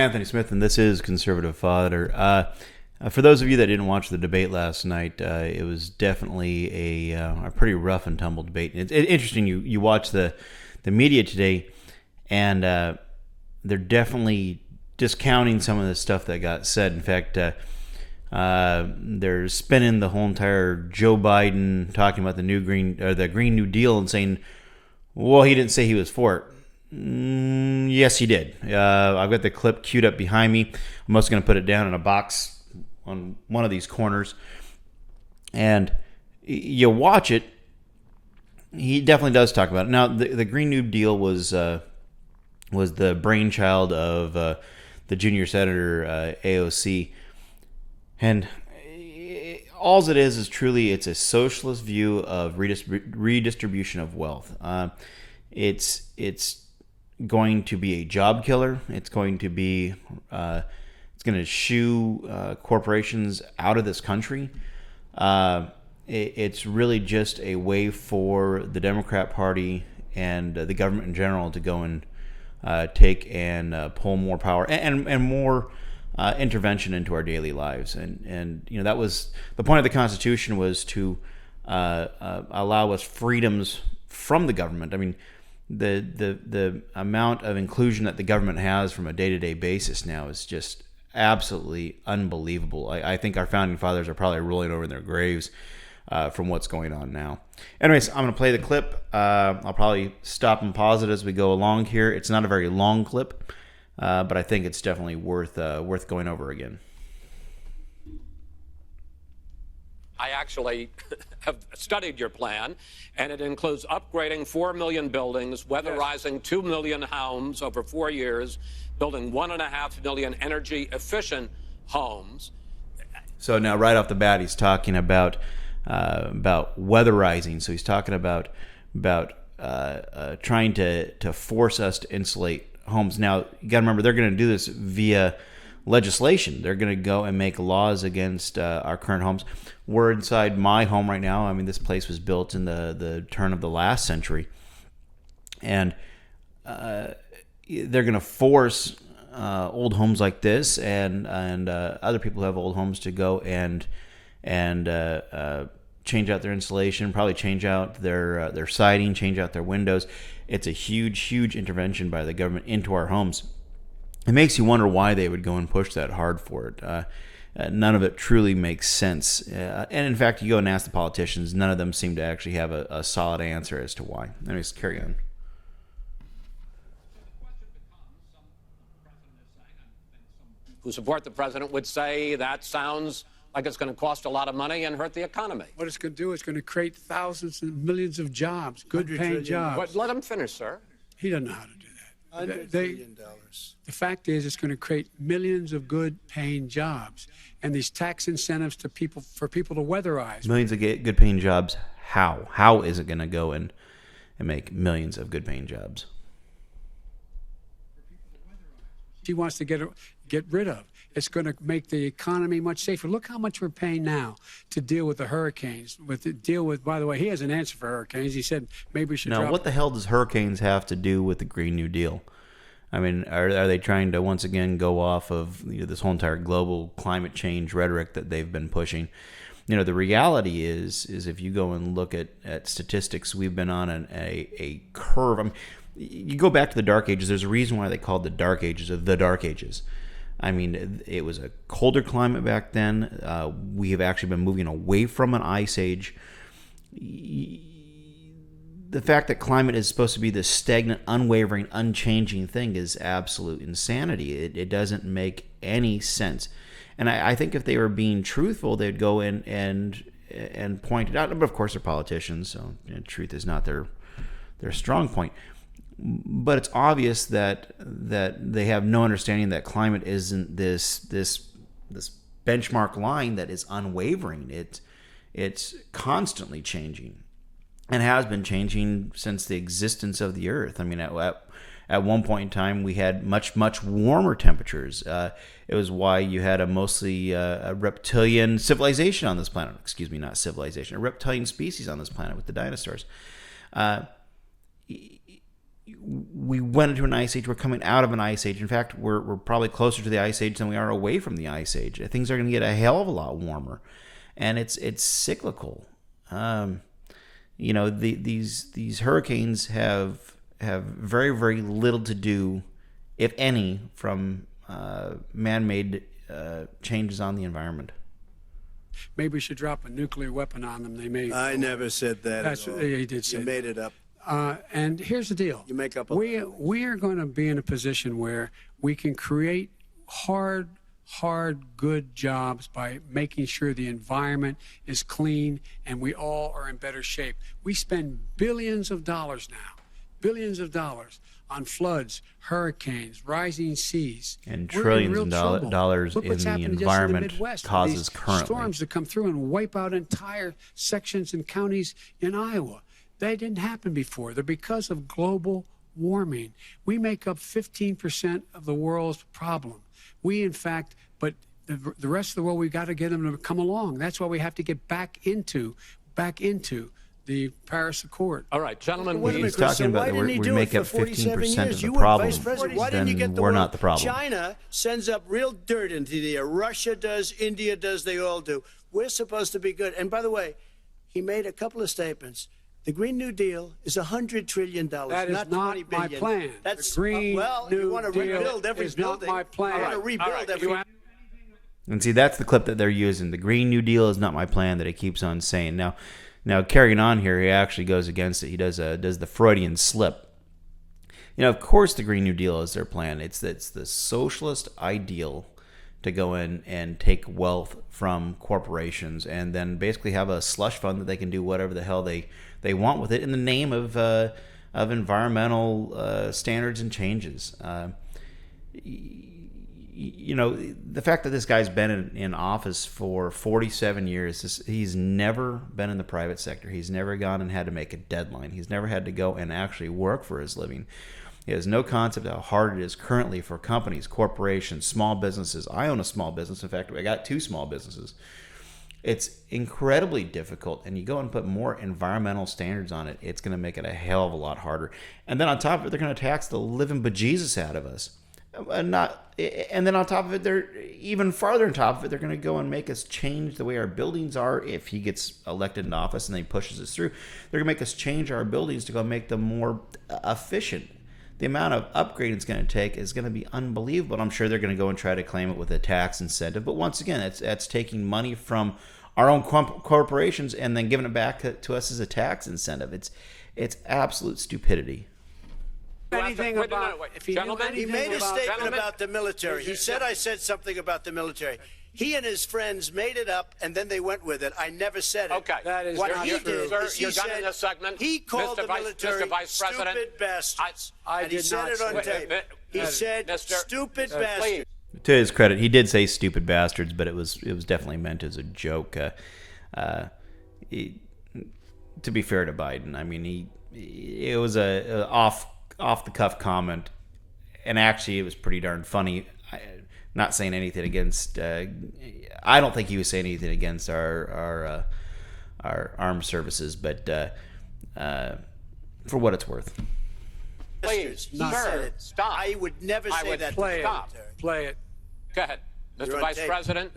Anthony Smith, and this is Conservative Fodder. For those of you that didn't watch the debate last night, it was definitely a pretty rough and tumble debate. It's interesting. You watch the media today, and they're definitely discounting some of the stuff that got said. In fact, they're spinning the whole entire Joe Biden talking about the Green New Deal and saying, well, he didn't say he was for it. Yes, he did. I've got the clip queued up behind me. I'm also going to put it down in a box on one of these corners. And you watch it, he definitely does talk about it. Now, the Green New Deal was the brainchild of the junior senator, AOC. And all it is truly, it's a socialist view of redistribution of wealth. It's going to be a job killer. It's going to be it's going to shoo corporations out of this country. It's really just a way for the Democrat Party and the government in general to go and take and pull more power and more intervention into our daily lives. And you know, that was the point of the Constitution, was to allow us freedoms from the government. I mean, the amount of inclusion that the government has from a day-to-day basis now is just absolutely unbelievable. I think our founding fathers are probably rolling over in their graves from what's going on now. Anyways, I'm going to play the clip. I'll probably stop and pause it as we go along here. It's not a very long clip, but I think it's definitely worth going over again. I actually have studied your plan, and it includes upgrading 4 million buildings, weatherizing 2 million homes over 4 years, building 1.5 million energy-efficient homes. So now, right off the bat, he's talking about weatherizing. So he's talking about trying to force us to insulate homes. Now, you got to remember, they're going to do this via legislation. They're going to go and make laws against our current homes. We're inside my home right now. I mean, this place was built in the turn of the last century, and they're going to force old homes like this and other people who have old homes to go and change out their insulation, probably change out their siding, change out their windows. It's a huge intervention by the government into our homes. It makes you wonder why they would go and push that hard for it. None of it truly makes sense. And in fact, you go and ask the politicians, none of them seem to actually have a solid answer as to why. Anyways, carry on. Who support the president would say that sounds like it's going to cost a lot of money and hurt the economy. What it's going to do is going to create thousands and millions of jobs, good-paying jobs. But let him finish, sir. He doesn't know how to do that. $100 billion. The fact is, it's going to create millions of good-paying jobs, and these tax incentives for people to weatherize. Millions of good-paying jobs. How? How is it going to go and make millions of good-paying jobs? He wants to get rid of. It's going to make the economy much safer. Look how much we're paying now to deal with the hurricanes. By the way, he has an answer for hurricanes. He said maybe we should. Now, what the hell does hurricanes have to do with the Green New Deal? I mean, are they trying to once again go off of this whole entire global climate change rhetoric that they've been pushing? You know, the reality is if you go and look at statistics, we've been on a curve. I mean, you go back to the Dark Ages. There's a reason why they called the Dark Ages the Dark Ages. I mean, it was a colder climate back then. We have actually been moving away from an ice age. The fact that climate is supposed to be this stagnant, unwavering, unchanging thing is absolute insanity. It doesn't make any sense. And I think if they were being truthful, they'd go in and point it out. But of course, they're politicians, so truth is not their strong point. But it's obvious that they have no understanding that climate isn't this benchmark line that is unwavering. It's constantly changing, and has been changing since the existence of the Earth. I mean, at one point in time, we had much warmer temperatures. It was why you had a mostly a reptilian civilization on this planet. Excuse me, not civilization, a reptilian species on this planet with the dinosaurs. we went into an ice age. We're coming out of an ice age. In fact, we're probably closer to the ice age than we are away from the ice age. Things are going to get a hell of a lot warmer, and it's cyclical. These hurricanes have very, very little to do, if any, from man-made changes on the environment. Maybe we should drop a nuclear weapon on them. They may. I never said that. That's at all. he did say. You made it up. And here's the deal. You make up. We are going to be in a position where we can create hard, good jobs by making sure the environment is clean and we all are in better shape. We spend billions of dollars on floods, hurricanes, rising seas. And We're in trillions real of trouble. dollars Look in what's the happening just environment in the Midwest. causes These currently. storms that come through and wipe out entire sections and counties in Iowa. They didn't happen before. They're because of global warming. We make up 15% of the world's problem. We, in fact, but the rest of the world, we've got to get them to come along. That's why we have to get back into the Paris Accord. All right, gentlemen. He's talking about that we make up 15% of the problem. Then we're not the problem. China sends up real dirt into the air. Russia does, India does, they all do. We're supposed to be good. And by the way, he made a couple of statements. The Green New Deal is $100 trillion, that is not $20 my billion. plan. That's the Green New you want to Deal rebuild every is building. not my plan. I want to rebuild every. And see, that's the clip that they're using. The Green New Deal is not my plan that he keeps on saying. Now carrying on here, he actually goes against it. He does the Freudian slip. Of course, the Green New Deal is their plan. It's the socialist ideal to go in and take wealth from corporations and then basically have a slush fund that they can do whatever the hell they want with it in the name of environmental standards and changes. The fact that this guy's been in office for 47 years, he's never been in the private sector. He's never gone and had to make a deadline. He's never had to go and actually work for his living. He has no concept of how hard it is currently for companies, corporations, small businesses. I own a small business. In fact, I got 2 small businesses. It's incredibly difficult, and you go and put more environmental standards on it, it's going to make it a hell of a lot harder. And then on top of it, they're going to tax the living bejesus out of us. And then on top of it, they're even farther on top of it, they're going to go and make us change the way our buildings are. If he gets elected in office and then he pushes us through, they're going to make us change our buildings to go make them more efficient. The amount of upgrade it's going to take is going to be unbelievable. I'm sure they're going to go and try to claim it with a tax incentive. But once again, that's taking money from our own corporations and then giving it back to us as a tax incentive. It's absolute stupidity. Anything about if he Gentlemen, He made a statement Gentlemen. about the military. He said I said something about the military. He and his friends made it up, and then they went with it. I never said it. Okay. That is what not he true. did Sir, is he you're done said in this segment. he called Mr. the Vice- military Mr. Vice President, stupid bastards. I and he did said not it on say tape. that. He said Mr. stupid Please. bastards. To his credit, he did say "stupid bastards," but it was definitely meant as a joke. To be fair to Biden, I mean, it was a off the cuff comment, and actually, it was pretty darn funny. Not saying anything against. I don't think he was saying anything against our armed services, but for what it's worth. Please, He sir, said it. stop. I would never I say would that. play to it. the military. Play it. Go ahead. Mr. You're on Vice tape. President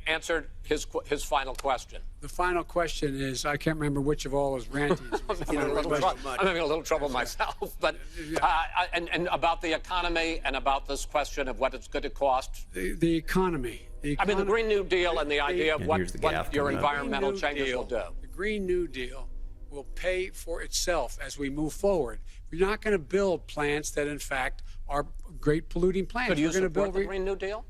answered his final question. The final question is, I can't remember which of all his rantings. I'm having a little trouble myself, but and about the economy and about this question of what it's going to cost. the economy. I mean, the Green New Deal and the idea of And what here's the your gaff coming up. environmental Green New changes Deal- will do. The Green New Deal will pay for itself as we move forward. We're not going to build plants that, in fact, are great polluting plants. So do you We're going to support build. the Green New Deal?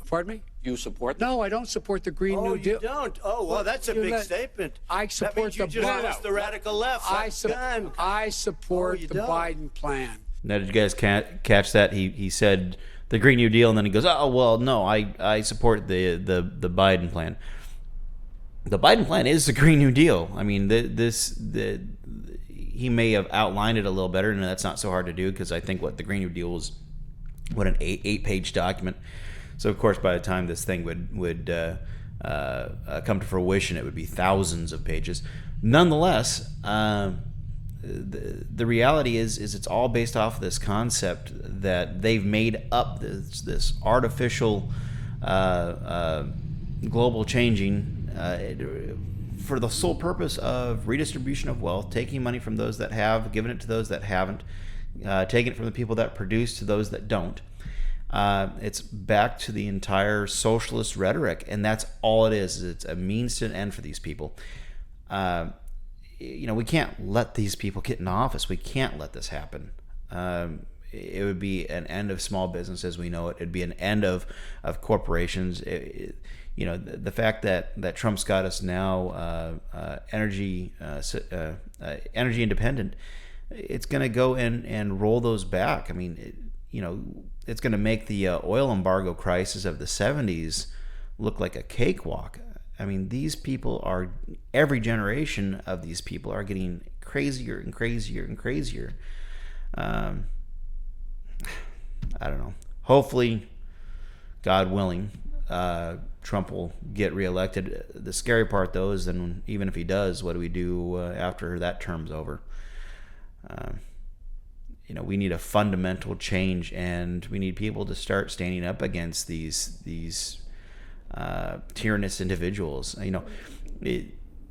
Pardon me? You support the No, I don't support the Green Oh, New Deal. you don't? Oh, well, that's a You big let- statement. I That support means you the just Biden. lost the radical left. I Done. support Oh, you the don't. Biden plan. Now, did you guys catch that? He said the Green New Deal, and then he goes, "Oh well, no, I support the Biden plan." The Biden plan is the Green New Deal. I mean, he may have outlined it a little better, and that's not so hard to do because I think the Green New Deal was an eight-page document. So of course, by the time this thing would come to fruition, it would be thousands of pages. Nonetheless, the reality is it's all based off of this concept that they've made up this artificial global changing for the sole purpose of redistribution of wealth, taking money from those that have, giving it to those that haven't, taking it from the people that produce to those that don't. It's back to the entire socialist rhetoric, and that's all it is. It's a means to an end for these people. We can't let these people get in office. We can't let this happen. It would be an end of small business as we know it. It'd be an end of corporations. The fact that Trump's got us now energy independent, it's going to go and roll those back. I mean, it's going to make the oil embargo crisis of the 70s look like a cakewalk. I mean, these people are, every generation of these people are getting crazier and crazier and crazier. I don't know. Hopefully, God willing, Trump will get reelected. The scary part, though, is then even if he does, what do we do after that term's over? We need a fundamental change, and we need people to start standing up against these tyrannous individuals.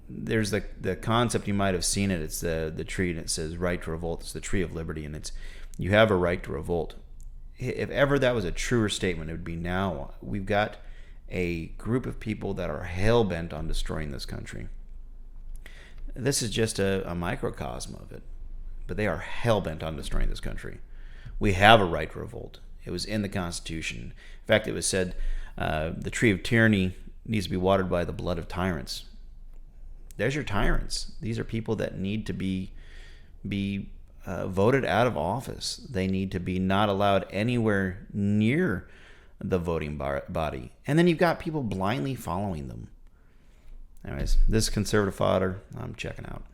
There's the concept, you might have seen it. It's the tree, and it says right to revolt. It's the tree of liberty, and you have a right to revolt. If ever that was a truer statement, it would be now. We've got a group of people that are hell-bent on destroying this country. This is just a microcosm of it, but they are hell-bent on destroying this country. We have a right to revolt. It was in the Constitution. In fact, it was said the tree of tyranny needs to be watered by the blood of tyrants. There's your tyrants. These are people that need to be voted out of office. They need to be not allowed anywhere near the voting body. And then you've got people blindly following them. Anyways, this is Conservative Fodder. I'm checking out.